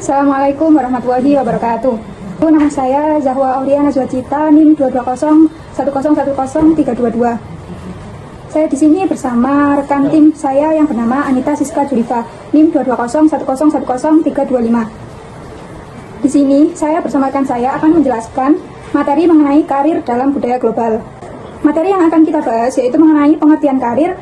Assalamualaikum warahmatullahi wabarakatuh. Nama saya Zahwa Aulia Najwacita, NIM 22010103222. Saya di sini bersama rekan tim saya yang bernama Anita Siska Julifa, NIM 22010101325. Di sini saya bersama rekan saya akan menjelaskan materi mengenai karir dalam budaya global. Materi yang akan kita bahas yaitu mengenai pengertian karir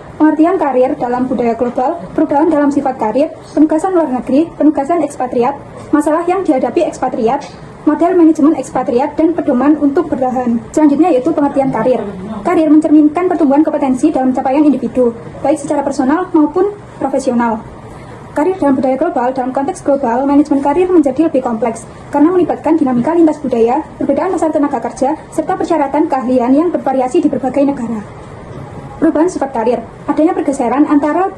dalam budaya global, perubahan dalam sifat karir, penugasan luar negeri, penugasan ekspatriat, masalah yang dihadapi ekspatriat, model manajemen ekspatriat, dan pedoman untuk bertahan. Selanjutnya yaitu pengertian karir. Karir mencerminkan pertumbuhan kompetensi dalam capaian individu, baik secara personal maupun profesional. Karir dalam budaya global, dalam konteks global, manajemen karir menjadi lebih kompleks karena melibatkan dinamika lintas budaya, perbedaan pasar tenaga kerja, serta persyaratan keahlian yang bervariasi di berbagai negara. Perubahan sifat karir, adanya pergeseran antara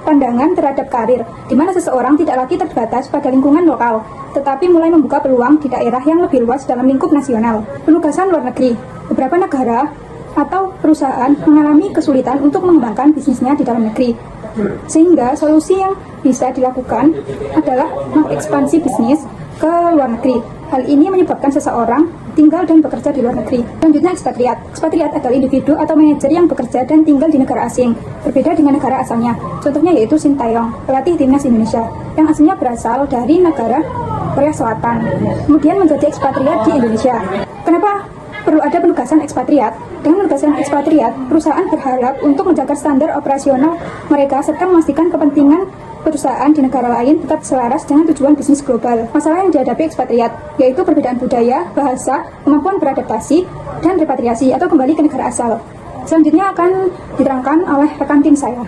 pandangan terhadap karir, di mana seseorang tidak lagi terbatas pada lingkungan lokal, tetapi mulai membuka peluang di daerah yang lebih luas dalam lingkup nasional. Penugasan luar negeri, beberapa negara atau perusahaan mengalami kesulitan untuk mengembangkan bisnisnya di dalam negeri, sehingga solusi yang bisa dilakukan adalah mengekspansi bisnis ke luar negeri. Hal ini menyebabkan seseorang tinggal dan bekerja di luar negeri. Selanjutnya ekspatriat. Ekspatriat adalah individu atau manajer yang bekerja dan tinggal di negara asing, berbeda dengan negara asalnya. Contohnya yaitu Shin Taeyong, pelatih timnas Indonesia, yang aslinya berasal dari negara Korea Selatan, kemudian menjadi ekspatriat di Indonesia. Kenapa perlu ada penugasan ekspatriat? Dengan penugasan ekspatriat, perusahaan berharap untuk menjaga standar operasional mereka serta memastikan kepentingan perusahaan di negara lain tetap selaras dengan tujuan bisnis global. Masalah yang dihadapi ekspatriat yaitu perbedaan budaya, bahasa, kemampuan beradaptasi, dan repatriasi atau kembali ke negara asal. Selanjutnya akan diterangkan oleh rekan tim saya.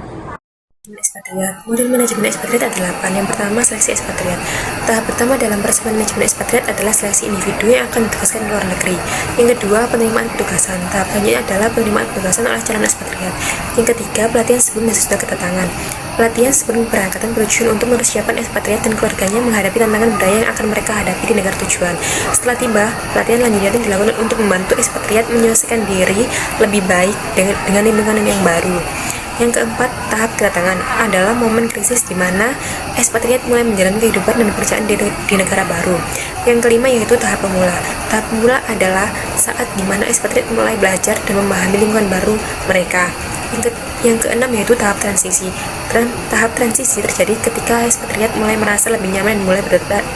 Ekspatriat. Model manajemen ekspatriat ada 8. Yang pertama, seleksi ekspatriat. Tahap pertama dalam proses manajemen ekspatriat adalah seleksi individu yang akan ditugaskan ke luar negeri. Yang kedua, penerimaan petugasan. Tahap selanjutnya adalah penerimaan petugasan oleh calon ekspatriat. Yang ketiga, pelatihan sebelum dan sesudah kedatangan. Pelatihan sebelum keberangkatan bertujuan untuk mempersiapkan ekspatriat dan keluarganya menghadapi tantangan budaya yang akan mereka hadapi di negara tujuan. Setelah tiba, pelatihan lanjutan dilakukan untuk membantu ekspatriat menyelesaikan diri lebih baik dengan lingkungan yang baru. Yang keempat, tahap kedatangan adalah momen krisis di mana ekspatriat mulai menjalani kehidupan dan pekerjaan di negara baru. Yang kelima yaitu tahap pemula. Tahap pemula adalah saat di mana ekspatriat mulai belajar dan memahami lingkungan baru mereka. Yang keenam yaitu tahap transisi. Tahap transisi terjadi ketika ekspatriat mulai merasa lebih nyaman dan mulai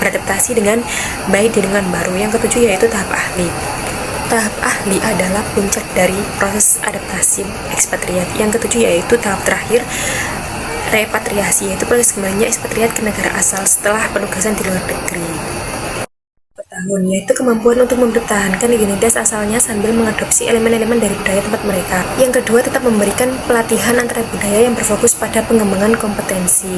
beradaptasi dengan baik di lingkungan baru. Yang ketujuh yaitu tahap ahli. Tahap ahli adalah puncak dari proses adaptasi ekspatriat. Yang ketujuh yaitu tahap terakhir, repatriasi, yaitu proses kembalinya ekspatriat ke negara asal setelah penugasan di luar negeri. Tahun, yaitu kemampuan untuk mempertahankan identitas asalnya sambil mengadopsi elemen-elemen dari budaya tempat mereka. Yang kedua, tetap memberikan pelatihan antara budaya yang berfokus pada pengembangan kompetensi.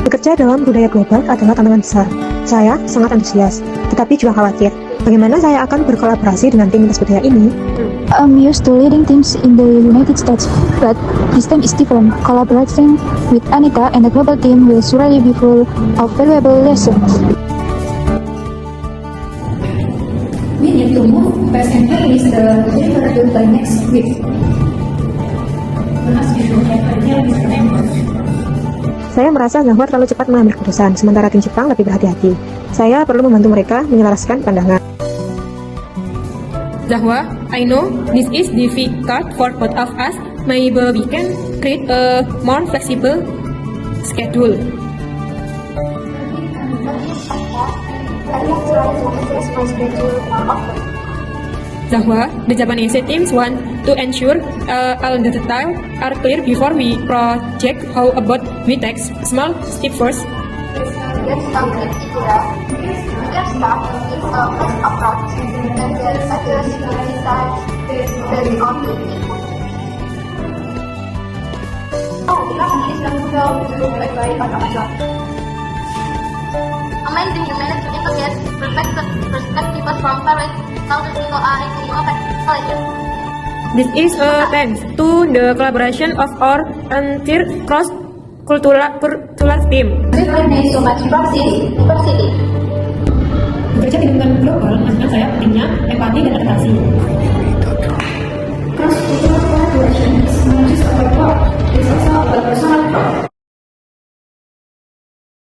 Bekerja dalam budaya global adalah tantangan besar. Saya sangat antusias, tetapi juga khawatir. Bagaimana saya akan berkolaborasi dengan tim lintas budaya ini? I'm used to leading teams in the United States, but this time is different. Collaborating with Anita and the global team will surely be full of valuable lessons. We need to move fast and finish the delivery by next week. Saya merasa Zahwa terlalu cepat mengambil keputusan, sementara tim Jepang lebih berhati-hati. Saya perlu membantu mereka menyelaraskan pandangan. Zahwa, I know this is difficult for both of us. Maybe we can create a more flexible schedule. Zahwa, the Japanese teams want to ensure all the details are clear before we project. How about we take small step first? Let's start with Ikura. We can start with a first approach and then adjust the design based on the input. Kita sendiri sedang berusaha untuk baik-baik pada approach. Amazing, you managed to integrate perspectives from various cultures into colleges. This is thanks to the collaboration of our entire cross-cultural team. We need so much practice, diversity. Bekerja di lingkungan global, maksudnya saya pentingnya empati dan adaptasi.